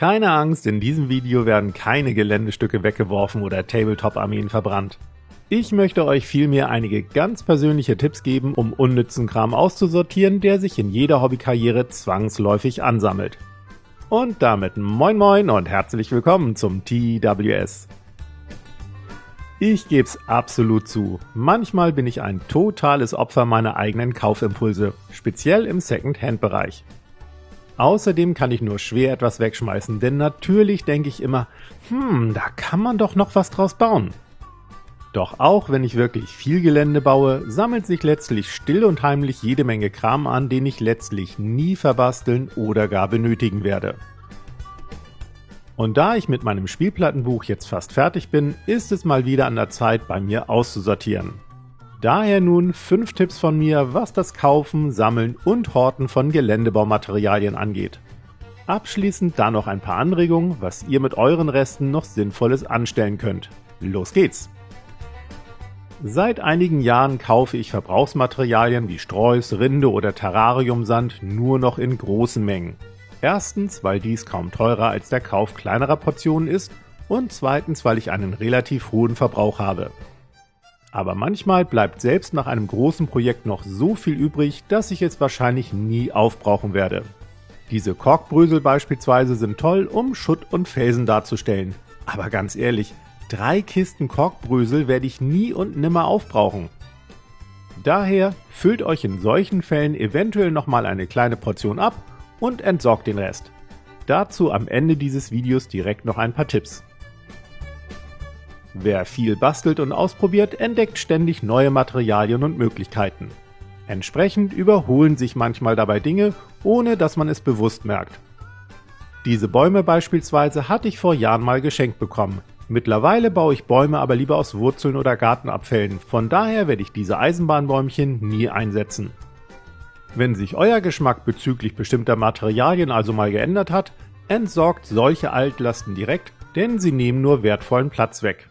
Keine Angst, in diesem Video werden keine Geländestücke weggeworfen oder Tabletop-Armeen verbrannt. Ich möchte euch vielmehr einige ganz persönliche Tipps geben, um unnützen Kram auszusortieren, der sich in jeder Hobbykarriere zwangsläufig ansammelt. Und damit moin moin und herzlich willkommen zum TWS. Ich geb's absolut zu, manchmal bin ich ein totales Opfer meiner eigenen Kaufimpulse, speziell im Second-Hand-Bereich. Außerdem kann ich nur schwer etwas wegschmeißen, denn natürlich denke ich immer, da kann man doch noch was draus bauen. Doch auch wenn ich wirklich viel Gelände baue, sammelt sich letztlich still und heimlich jede Menge Kram an, den ich letztlich nie verbasteln oder gar benötigen werde. Und da ich mit meinem Spielplattenbuch jetzt fast fertig bin, ist es mal wieder an der Zeit, bei mir auszusortieren. Daher nun 5 Tipps von mir, was das Kaufen, Sammeln und Horten von Geländebaumaterialien angeht. Abschließend dann noch ein paar Anregungen, was ihr mit euren Resten noch Sinnvolles anstellen könnt. Los geht's! Seit einigen Jahren kaufe ich Verbrauchsmaterialien wie Streus, Rinde oder Terrariumsand nur noch in großen Mengen. Erstens, weil dies kaum teurer als der Kauf kleinerer Portionen ist und zweitens, weil ich einen relativ hohen Verbrauch habe. Aber manchmal bleibt selbst nach einem großen Projekt noch so viel übrig, dass ich es wahrscheinlich nie aufbrauchen werde. Diese Korkbrösel beispielsweise sind toll, um Schutt und Felsen darzustellen. Aber ganz ehrlich, 3 Kisten Korkbrösel werde ich nie und nimmer aufbrauchen. Daher füllt euch in solchen Fällen eventuell nochmal eine kleine Portion ab und entsorgt den Rest. Dazu am Ende dieses Videos direkt noch ein paar Tipps. Wer viel bastelt und ausprobiert, entdeckt ständig neue Materialien und Möglichkeiten. Entsprechend überholen sich manchmal dabei Dinge, ohne dass man es bewusst merkt. Diese Bäume beispielsweise hatte ich vor Jahren mal geschenkt bekommen. Mittlerweile baue ich Bäume aber lieber aus Wurzeln oder Gartenabfällen, von daher werde ich diese Eisenbahnbäumchen nie einsetzen. Wenn sich euer Geschmack bezüglich bestimmter Materialien also mal geändert hat, entsorgt solche Altlasten direkt, denn sie nehmen nur wertvollen Platz weg.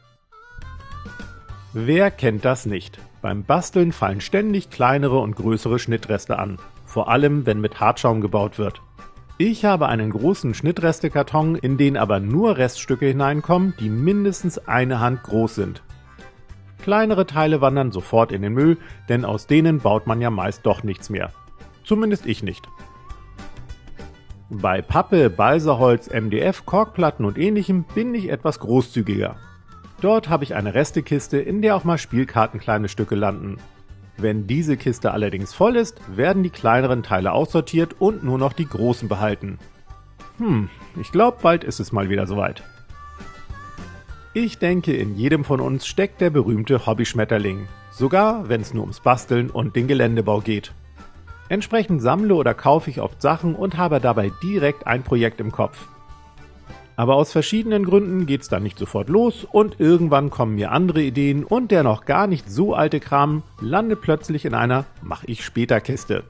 Wer kennt das nicht? Beim Basteln fallen ständig kleinere und größere Schnittreste an, vor allem wenn mit Hartschaum gebaut wird. Ich habe einen großen Schnittrestekarton, in den aber nur Reststücke hineinkommen, die mindestens eine Hand groß sind. Kleinere Teile wandern sofort in den Müll, denn aus denen baut man ja meist doch nichts mehr. Zumindest ich nicht. Bei Pappe, Balsaholz, MDF, Korkplatten und ähnlichem bin ich etwas großzügiger. Dort habe ich eine Restekiste, in der auch mal Spielkarten kleine Stücke landen. Wenn diese Kiste allerdings voll ist, werden die kleineren Teile aussortiert und nur noch die großen behalten. Ich glaube, bald ist es mal wieder soweit. Ich denke, in jedem von uns steckt der berühmte Hobbyschmetterling, sogar wenn es nur ums Basteln und den Geländebau geht. Entsprechend sammle oder kaufe ich oft Sachen und habe dabei direkt ein Projekt im Kopf. Aber aus verschiedenen Gründen geht's dann nicht sofort los und irgendwann kommen mir andere Ideen und der noch gar nicht so alte Kram landet plötzlich in einer Mach-ich-später-Kiste.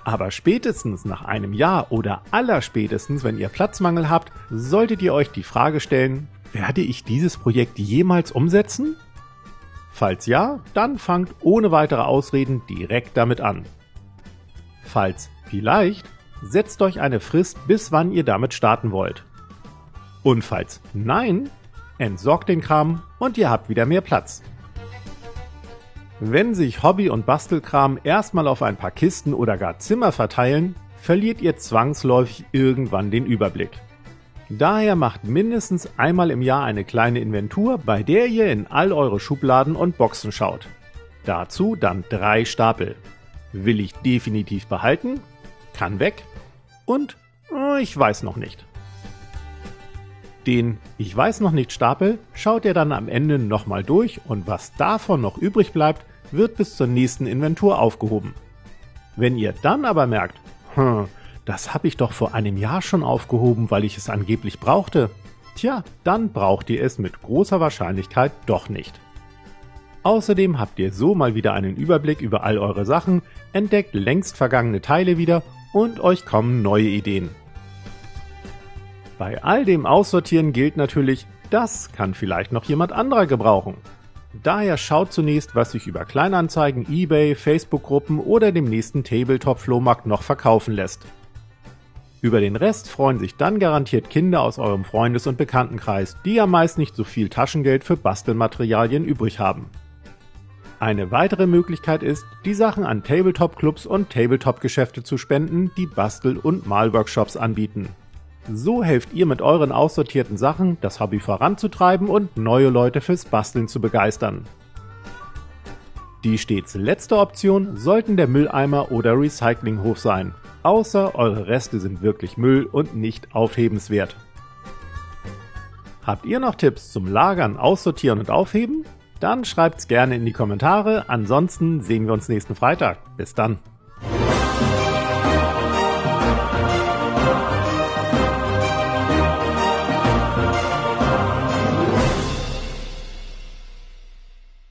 Aber spätestens nach einem Jahr oder allerspätestens, wenn ihr Platzmangel habt, solltet ihr euch die Frage stellen, werde ich dieses Projekt jemals umsetzen? Falls ja, dann fangt ohne weitere Ausreden direkt damit an. Falls vielleicht, setzt euch eine Frist, bis wann ihr damit starten wollt. Und falls nein, entsorgt den Kram und ihr habt wieder mehr Platz. Wenn sich Hobby- und Bastelkram erstmal auf ein paar Kisten oder gar Zimmer verteilen, verliert ihr zwangsläufig irgendwann den Überblick. Daher macht mindestens einmal im Jahr eine kleine Inventur, bei der ihr in all eure Schubladen und Boxen schaut. Dazu dann 3 Stapel. Will ich definitiv behalten? Kann weg? Und ich weiß noch nicht. Den Ich weiß noch nicht Stapel schaut ihr dann am Ende nochmal durch und was davon noch übrig bleibt, wird bis zur nächsten Inventur aufgehoben. Wenn ihr dann aber merkt, das habe ich doch vor einem Jahr schon aufgehoben, weil ich es angeblich brauchte, dann braucht ihr es mit großer Wahrscheinlichkeit doch nicht. Außerdem habt ihr so mal wieder einen Überblick über all eure Sachen, entdeckt längst vergangene Teile wieder und euch kommen neue Ideen. Bei all dem Aussortieren gilt natürlich, das kann vielleicht noch jemand anderer gebrauchen. Daher schaut zunächst, was sich über Kleinanzeigen, eBay, Facebook-Gruppen oder dem nächsten Tabletop-Flohmarkt noch verkaufen lässt. Über den Rest freuen sich dann garantiert Kinder aus eurem Freundes- und Bekanntenkreis, die ja meist nicht so viel Taschengeld für Bastelmaterialien übrig haben. Eine weitere Möglichkeit ist, die Sachen an Tabletop-Clubs und Tabletop-Geschäfte zu spenden, die Bastel- und Malworkshops anbieten. So helft ihr mit euren aussortierten Sachen, das Hobby voranzutreiben und neue Leute fürs Basteln zu begeistern. Die stets letzte Option sollten der Mülleimer oder Recyclinghof sein, außer eure Reste sind wirklich Müll und nicht aufhebenswert. Habt ihr noch Tipps zum Lagern, Aussortieren und Aufheben? Dann schreibt's gerne in die Kommentare, ansonsten sehen wir uns nächsten Freitag. Bis dann!